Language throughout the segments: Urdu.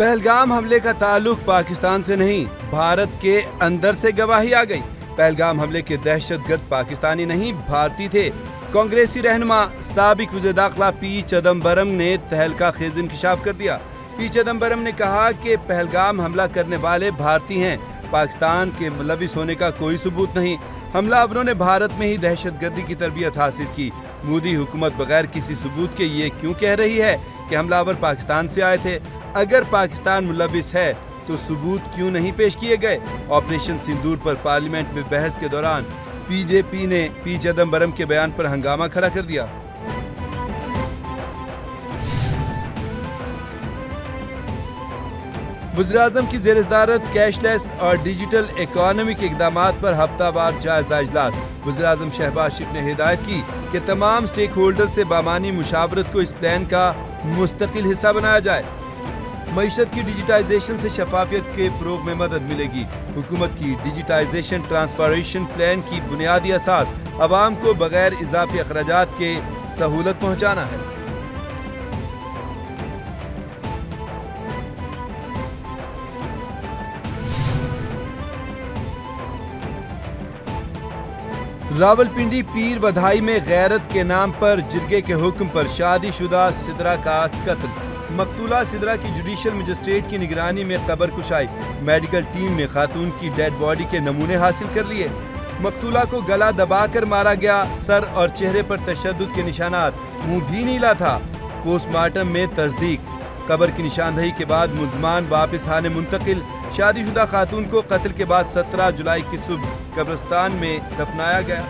پہلگام حملے کا تعلق پاکستان سے نہیں، بھارت کے اندر سے گواہی آ گئی۔ پہلگام حملے کے دہشت گرد پاکستانی نہیں، بھارتی تھے۔ کانگریسی رہنما سابق وزیر داخلہ پی چدمبرم نے تہلکہ خیز انکشاف کر دیا۔ پی چدمبرم نے کہا کہ پہلگام حملہ کرنے والے بھارتی ہیں، پاکستان کے ملوث ہونے کا کوئی ثبوت نہیں۔ حملہ آوروں نے بھارت میں ہی دہشت گردی کی تربیت حاصل کی۔ مودی حکومت بغیر کسی ثبوت کے یہ کیوں کہہ رہی ہے کہ حملہ آور پاکستان سے آئے تھے؟ اگر پاکستان ملوث ہے تو ثبوت کیوں نہیں پیش کیے گئے؟ آپریشن سندور پر پارلیمنٹ میں بحث کے دوران پی جے پی نے پی چدمبرم کے بیان پر ہنگامہ کھڑا کر دیا۔ وزیراعظم کی زیر صدارت کیش لیس اور ڈیجیٹل اکانومی کے اقدامات پر ہفتہ وار جائزہ اجلاس۔ وزیراعظم شہباز شریف نے ہدایت کی کہ تمام سٹیک ہولڈر سے بامانی مشاورت کو اس پلان کا مستقل حصہ بنایا جائے۔ معیشت کی ڈیجیٹائزیشن سے شفافیت کے فروغ میں مدد ملے گی۔ حکومت کی ڈیجیٹائزیشن ٹرانسفارمیشن پلان کی بنیادی اساس عوام کو بغیر اضافی اخراجات کے سہولت پہنچانا ہے۔ راولپنڈی پیر ودھائی میں غیرت کے نام پر جرگے کے حکم پر شادی شدہ سدرا کا قتل۔ مقتولہ سدرا کی جوڈیشل مجسٹریٹ کی نگرانی میں قبر کشائی۔ میڈیکل ٹیم نے خاتون کی ڈیڈ باڈی کے نمونے حاصل کر لیے۔ مقتولہ کو گلا دبا کر مارا گیا، سر اور چہرے پر تشدد کے نشانات، منہ بھی نیلا تھا۔ پوسٹ مارٹم میں تصدیق۔ قبر کی نشاندہی کے بعد ملزمان واپس تھانے منتقل۔ شادی شدہ خاتون کو قتل کے بعد 17 جولائی کی صبح قبرستان میں دفنایا گیا۔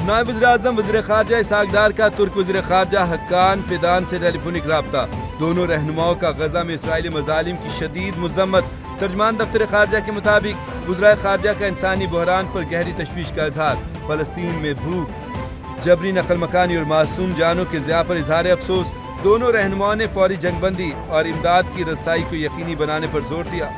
نائب وزیر اعظم وزیر خارجہ اسحاق ڈار کا ترک وزیر خارجہ حقان فیدان سے ٹیلی فونک رابطہ۔ دونوں رہنماؤں کا غزہ میں اسرائیلی مظالم کی شدید مذمت۔ ترجمان دفتر خارجہ کے مطابق وزرائے خارجہ کا انسانی بحران پر گہری تشویش کا اظہار۔ فلسطین میں بھوک، جبری نقل مکانی اور معصوم جانوں کے ضیاع پر اظہار افسوس۔ دونوں رہنماؤں نے فوری جنگ بندی اور امداد کی رسائی کو یقینی بنانے پر زور دیا۔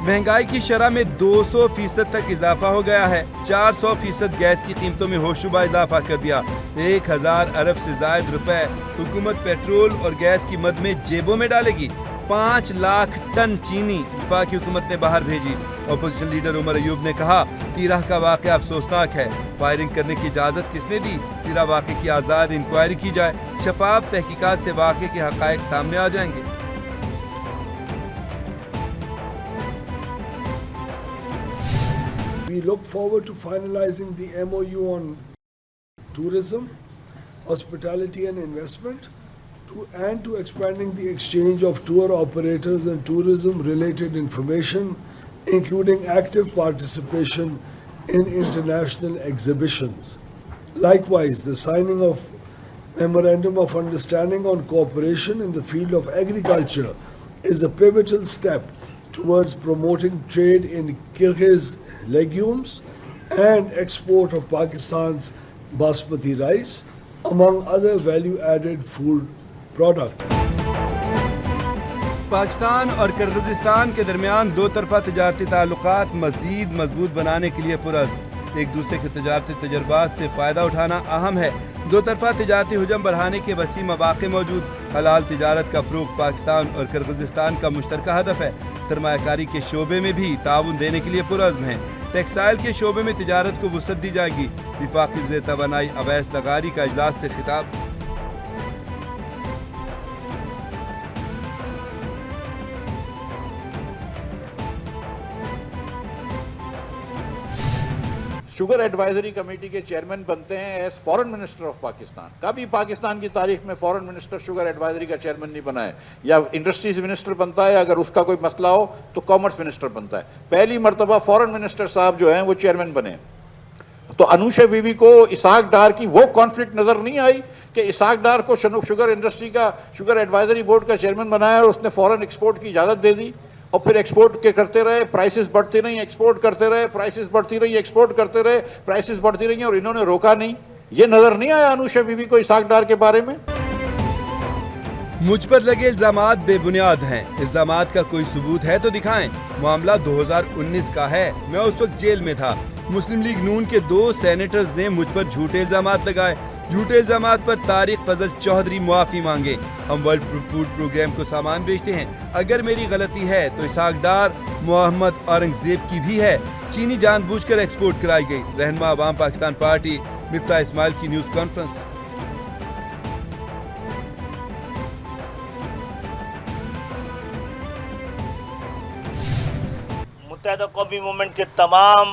مہنگائی کی شرح میں 200% تک اضافہ ہو گیا ہے۔ 400% گیس کی قیمتوں میں ہوشربا اضافہ کر دیا۔ 1000 ارب سے زائد روپے حکومت پیٹرول اور گیس کی مد میں جیبوں میں ڈالے گی۔ 5 لاکھ ٹن چینی وفاقی حکومت نے باہر بھیجی۔ اپوزیشن لیڈر عمر ایوب نے کہا، پیرہ کا واقعہ افسوسناک ہے۔ فائرنگ کرنے کی اجازت کس نے دی؟ پیرہ واقعے کی آزاد انکوائری کی جائے۔ شفاف تحقیقات سے واقعے کے حقائق سامنے آ جائیں گے۔ We look forward to finalizing the MOU on tourism, hospitality and investment, and to expanding the exchange of tour operators and tourism-related information, including active participation in international exhibitions. Likewise, the signing of Memorandum of Understanding on Cooperation in the field of agriculture is a pivotal step towards promoting trade in Kyrgyz legumes and export of Pakistan's basmati rice, among other value-added food products. Pakistan اور کرغزستان کے درمیان دو طرفہ تجارتی تعلقات مزید مضبوط بنانے کے لیے پرعزم۔ ایک دوسرے کے تجارتی تجربات سے فائدہ اٹھانا اہم ہے۔ دو طرفہ تجارتی حجم بڑھانے کے وسیع مواقع موجود۔ حلال تجارت کا فروغ پاکستان اور کرغزستان کا مشترکہ ہدف ہے۔ سرمایہ کاری کے شعبے میں بھی تعاون دینے کے لیے پرعزم ہیں۔ ٹیکسٹائل کے شعبے میں تجارت کو وسعت دی جائے گی۔ وفاقی وزیر توانائی اویس لغاری کا اجلاس سے خطاب۔ شوگر ایڈوائزری کمیٹی کے چیئرمین بنتے ہیں as foreign minister of Pakistan. کبھی پاکستان کی تاریخ میں فارن منسٹر شوگر ایڈوائزری کا چیئرمین نہیں بنا ہے۔ یا انڈسٹریز منسٹر بنتا ہے، اگر اس کا کوئی مسئلہ ہو تو کامرس منسٹر بنتا ہے۔ پہلی مرتبہ فارن منسٹر صاحب جو ہیں وہ چیئرمین بنے۔ تو انوشا بی بی کو اسحاق ڈار کی وہ کانفلکٹ نظر نہیں آئی کہ اسحاق ڈار کو شوگر انڈسٹری کا شوگر ایڈوائزری بورڈ کا چیئرمین بنایا اور اس نے فارن ایکسپورٹ کی اجازت دے دی، اور پھر ایکسپورٹ کے کرتے رہے، پرائسز بڑھتی رہی، ایکسپورٹ کرتے رہے، پرائسز بڑھتی رہی، ایکسپورٹ کرتے رہے، پرائسز بڑھتی رہی، اور انہوں نے روکا نہیں۔ یہ نظر نہیں آیا انوشا بی بی کو اسحاق ڈار کے بارے میں؟ مجھ پر لگے الزامات بے بنیاد ہیں، الزامات کا کوئی ثبوت ہے تو دکھائیں۔ معاملہ 2019 کا ہے، میں اس وقت جیل میں تھا۔ مسلم لیگ نون کے 2 سینیٹرز نے مجھ پر جھوٹے الزامات لگائے۔ جھوٹے الزامات پر طارق فضل چودھری معافی مانگے۔ ہم ورلڈ فوڈ پروگرام کو سامان بیچتے ہیں۔ اگر میری غلطی ہے تو اسحاق ڈار محمد اورنگزیب کی بھی ہے۔ چینی جان بوجھ کر ایکسپورٹ کرائی گئی۔ رہنما عوام پاکستان پارٹی مفتاح اسماعیل کی نیوز کانفرنس۔ متحدہ قومی موومنٹ کے تمام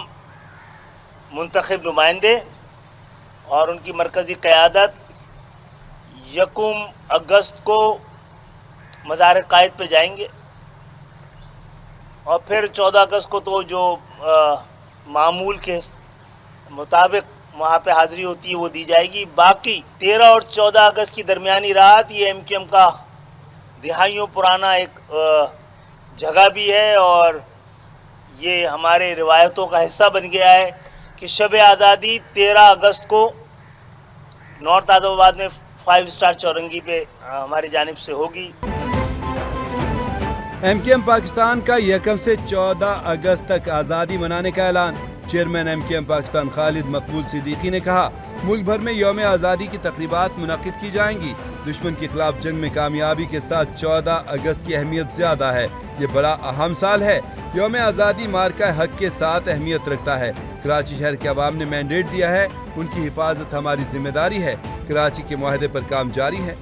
منتخب نمائندے اور ان کی مرکزی قیادت 1 اگست کو مزار قائد پہ جائیں گے، اور پھر 14 اگست کو تو جو معمول کے مطابق وہاں پہ حاضری ہوتی ہے وہ دی جائے گی۔ باقی 13 اور 14 اگست کی درمیانی رات یہ MQM کا دہائیوں پرانا ایک جگہ بھی ہے، اور یہ ہمارے روایتوں کا حصہ بن گیا ہے کہ شب آزادی 13 اگست کو نارتھ آدم آباد میں 5 اسٹار چورنگی پہ ہماری جانب سے ہوگی۔ MQM پاکستان کا 1 سے 14 اگست تک آزادی منانے کا اعلان۔ چیئرمین MQM پاکستان خالد مقبول صدیقی نے کہا، ملک بھر میں یوم آزادی کی تقریبات منعقد کی جائیں گی۔ دشمن کے خلاف جنگ میں کامیابی کے ساتھ 14 اگست کی اہمیت زیادہ ہے۔ یہ بڑا اہم سال ہے۔ یوم آزادی مارکہ حق کے ساتھ اہمیت رکھتا ہے۔ کراچی شہر کے عوام نے مینڈیٹ دیا ہے، ان کی حفاظت ہماری ذمہ داری ہے۔ کراچی کے معاہدے پر کام جاری ہے۔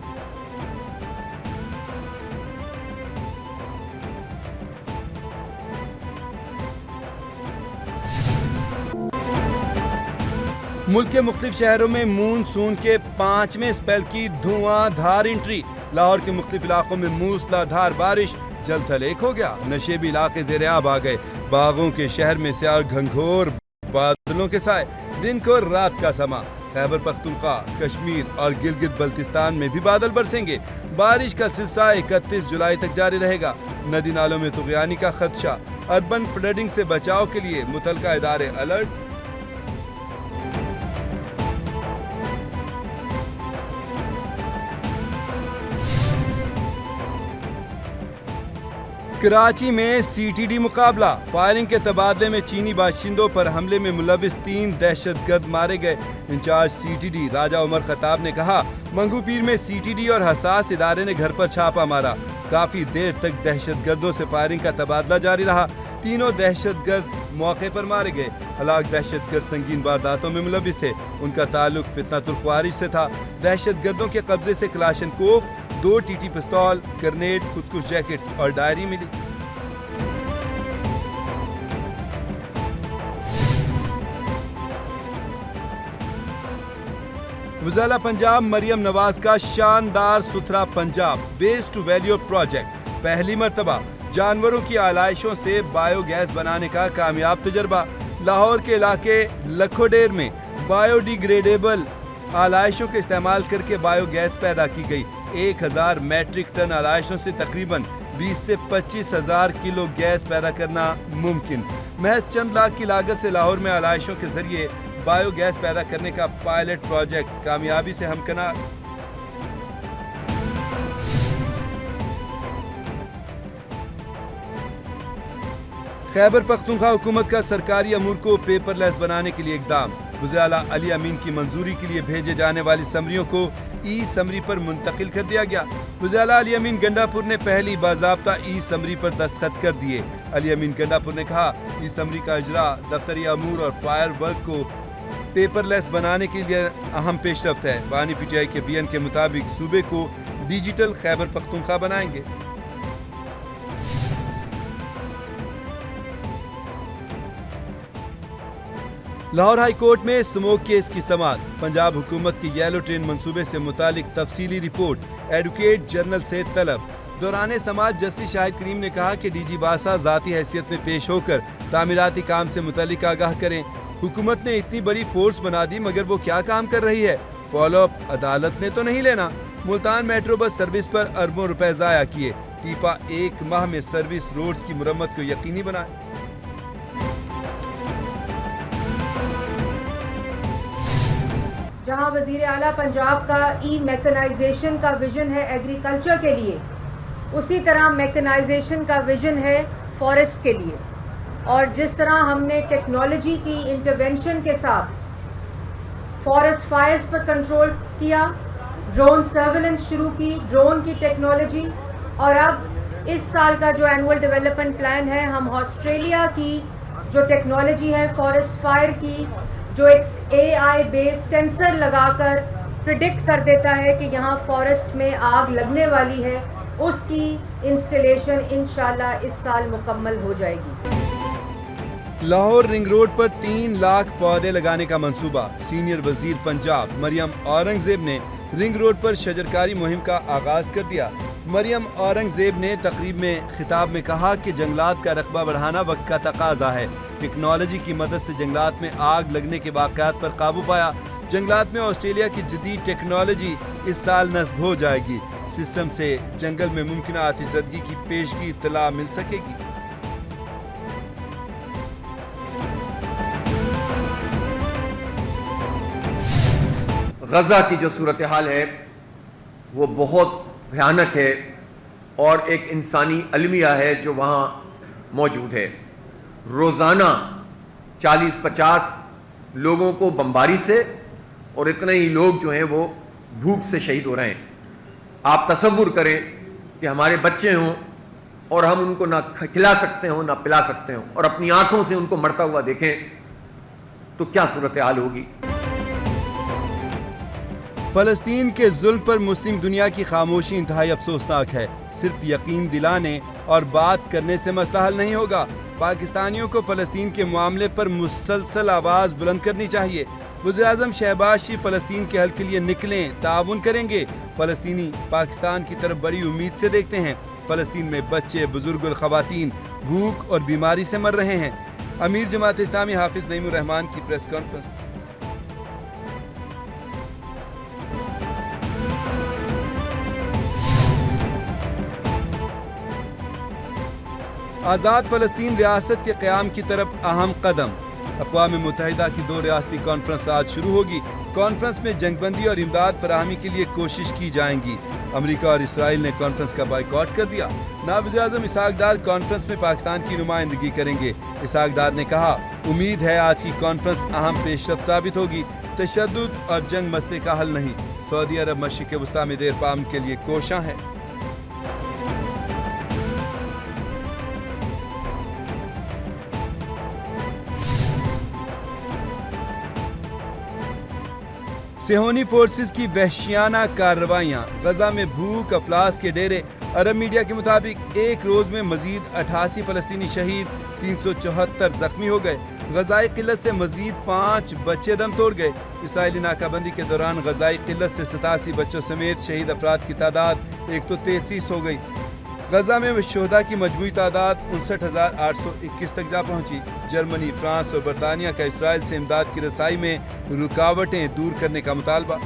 ملک کے مختلف شہروں میں مون سون کے 5ویں اسپیل کی دھواں دھار انٹری۔ لاہور کے مختلف علاقوں میں موسلا دھار بارش، جل تھل ایک ہو گیا۔ نشیبی علاقے زیر آب آ گئے۔ باغوں کے شہر میں سیاہ گھنگھور بادلوں کے سائے، دن کو رات کا سما۔ خیبر پختونخوا، کشمیر اور گلگت بلتستان میں بھی بادل برسیں گے۔ بارش کا سلسلہ 31 جولائی تک جاری رہے گا۔ ندی نالوں میں طغیانی کا خدشہ، اربن فلڈنگ سے بچاؤ کے لیے متعلقہ ادارے الرٹ۔ کراچی میں CTD مقابلہ، فائرنگ کے تبادلے میں چینی باشندوں پر حملے میں ملوث 3 دہشت گرد مارے گئے۔ انچارج CTD راجہ عمر خطاب نے کہا، منگو پیر میں CTD اور حساس ادارے نے گھر پر چھاپا مارا۔ کافی دیر تک دہشت گردوں سے فائرنگ کا تبادلہ جاری رہا۔ تینوں دہشت گرد موقع پر مارے گئے۔ ہلاک دہشت گرد سنگین وارداتوں میں ملوث تھے۔ ان کا تعلق فتنہ الخوارج سے تھا۔ دہشت گردوں کے قبضے سے Kalashnikov, 2 TT pistol, grenade, خودکش جیکٹس اور ڈائری ملی۔ وزارت پنجاب مریم نواز کا شاندار ستھرا Punjab waste to value project, پہلی مرتبہ جانوروں کی آلائشوں سے بایو گیس بنانے کا کامیاب تجربہ۔ لاہور کے علاقے لکھوڈیر میں بایو ڈی گریڈیبل آلائشوں کا استعمال کر کے بایو گیس پیدا کی گئی۔ 1000 میٹرک ٹن آلائشوں سے تقریباً 20 سے 25 ہزار کلو گیس پیدا کرنا ممکن۔ محض چند لاکھ کی لاگت سے لاہور میں آلائشوں کے ذریعے بایو گیس پیدا کرنے کا پائلٹ پروجیکٹ کامیابی سے ہمکنار۔ خیبر پختونخوا حکومت کا سرکاری امور کو پیپر لیس بنانے کے لیے اقدام۔ وزیر اعلیٰ علی امین کی منظوری کے لیے بھیجے جانے والی سمریوں کو ای سمری پر منتقل کر دیا گیا۔ وزیر اعلیٰ علی امین گنڈا پور نے پہلی باضابطہ ای سمری پر دستخط کر دیے۔ علی امین گنڈا پور نے کہا، ای سمری کا اجرا دفتری امور اور فائر ورک کو پیپر لیس بنانے کے لیے اہم پیش رفت ہے۔ بانی PTI کے BN کے مطابق صوبے کو ڈیجیٹل خیبر پختونخوا بنائیں گے۔ لاہور ہائی کورٹ میں سموک کیس کی سماعت، پنجاب حکومت کی یلو ٹرین منصوبے سے متعلق تفصیلی رپورٹ ایڈوکیٹ جنرل سے طلب۔ دوران سماعت جسٹس شاہد کریم نے کہا کہ DG باسا ذاتی حیثیت میں پیش ہو کر تعمیراتی کام سے متعلق آگاہ کریں۔ حکومت نے اتنی بڑی فورس بنا دی مگر وہ کیا کام کر رہی ہے؟ فالو اپ عدالت نے تو نہیں لینا۔ ملتان میٹرو بس سروس پر اربوں روپے ضائع کیے۔ ٹیپا 1 ماہ میں سروس روڈز کی مرمت کو یقینی بنائے۔ جہاں وزیر اعلیٰ پنجاب کا ای میکنائزیشن کا ویژن ہے ایگریکلچر کے لیے، اسی طرح میکنائزیشن کا ویژن ہے فارسٹ کے لیے. اور جس طرح ہم نے ٹیکنالوجی کی انٹرونشن کے ساتھ فارسٹ فائرز پر کنٹرول کیا، ڈرون سرویلنس شروع کی، ڈرون کی ٹیکنالوجی، اور اب اس سال کا جو اینول ڈیولپمنٹ پلان ہے، ہم آسٹریلیا کی جو ٹیکنالوجی ہے فارسٹ فائر کی، جو ایک AI بیس سینسر لگا کر پریڈکٹ کر دیتا ہے کہ یہاں فارسٹ میں آگ لگنے والی ہے، اس کی انسٹالیشن انشاءاللہ اس سال مکمل ہو جائے گی. لاہور رنگ روڈ پر 3 لاکھ پودے لگانے کا منصوبہ. سینئر وزیر پنجاب مریم اورنگزیب نے رنگ روڈ پر شجرکاری مہم کا آغاز کر دیا. مریم اورنگزیب نے تقریب میں خطاب میں کہا کہ جنگلات کا رقبہ بڑھانا وقت کا تقاضا ہے. ٹیکنالوجی کی مدد سے جنگلات میں آگ لگنے کے واقعات پر قابو پایا. جنگلات میں آسٹریلیا کی جدید ٹیکنالوجی اس سال نصب ہو جائے گی. سسٹم سے جنگل میں ممکنہ آتش زدگی کی پیشگی اطلاع مل سکے گی. غزہ کی جو صورتحال ہے وہ بہت بھیانک ہے اور ایک انسانی المیہ ہے جو وہاں موجود ہے. روزانہ 40-50 لوگوں کو بمباری سے اور اتنے ہی لوگ جو ہیں وہ بھوک سے شہید ہو رہے ہیں. آپ تصور کریں کہ ہمارے بچے ہوں اور ہم ان کو نہ کھلا سکتے ہوں نہ پلا سکتے ہوں اور اپنی آنکھوں سے ان کو مرتا ہوا دیکھیں تو کیا صورتحال ہوگی. فلسطین کے ظلم پر مسلم دنیا کی خاموشی انتہائی افسوسناک ہے. صرف یقین دلانے اور بات کرنے سے مسئلہ حل نہیں ہوگا. پاکستانیوں کو فلسطین کے معاملے پر مسلسل آواز بلند کرنی چاہیے. وزیراعظم شہباز شریف فلسطین کے حل کے لیے نکلیں، تعاون کریں گے. فلسطینی پاکستان کی طرف بڑی امید سے دیکھتے ہیں. فلسطین میں بچے، بزرگ اور خواتین بھوک اور بیماری سے مر رہے ہیں. امیر جماعت اسلامی حافظ نعیم الرحمان کی پریس کانفرنس. آزاد فلسطین ریاست کے قیام کی طرف اہم قدم. اقوام متحدہ کی 2 ریاستی کانفرنس آج شروع ہوگی. کانفرنس میں جنگ بندی اور امداد فراہمی کے لیے کوشش کی جائیں گی. امریکہ اور اسرائیل نے کانفرنس کا بائیکاٹ کر دیا. نائب وزیر اعظم اسحاق ڈار کانفرنس میں پاکستان کی نمائندگی کریں گے. اسحاق ڈار نے کہا امید ہے آج کی کانفرنس اہم پیش رفت ثابت ہوگی. تشدد اور جنگ مسئلے کا حل نہیں. سعودی عرب مشرق وسطیٰ میں دیر پام کے لیے کوشاں ہے. صہیونی فورسز کی وحشیانہ کارروائیاں. غزہ میں بھوک افلاس کے ڈیرے. عرب میڈیا کے مطابق ایک روز میں مزید 88 فلسطینی شہید، 374 زخمی ہو گئے. غذائی قلت سے مزید 5 بچے دم توڑ گئے. اسرائیلی ناکہ بندی کے دوران غذائی قلت سے 87 بچوں سمیت شہید افراد کی تعداد 133 ہو گئی. غزہ میں شہداء کی مجموعی تعداد 59,821 تک جا پہنچی. جرمنی، فرانس اور برطانیہ کا اسرائیل سے امداد کی رسائی میں رکاوٹیں دور کرنے کا مطالبہ.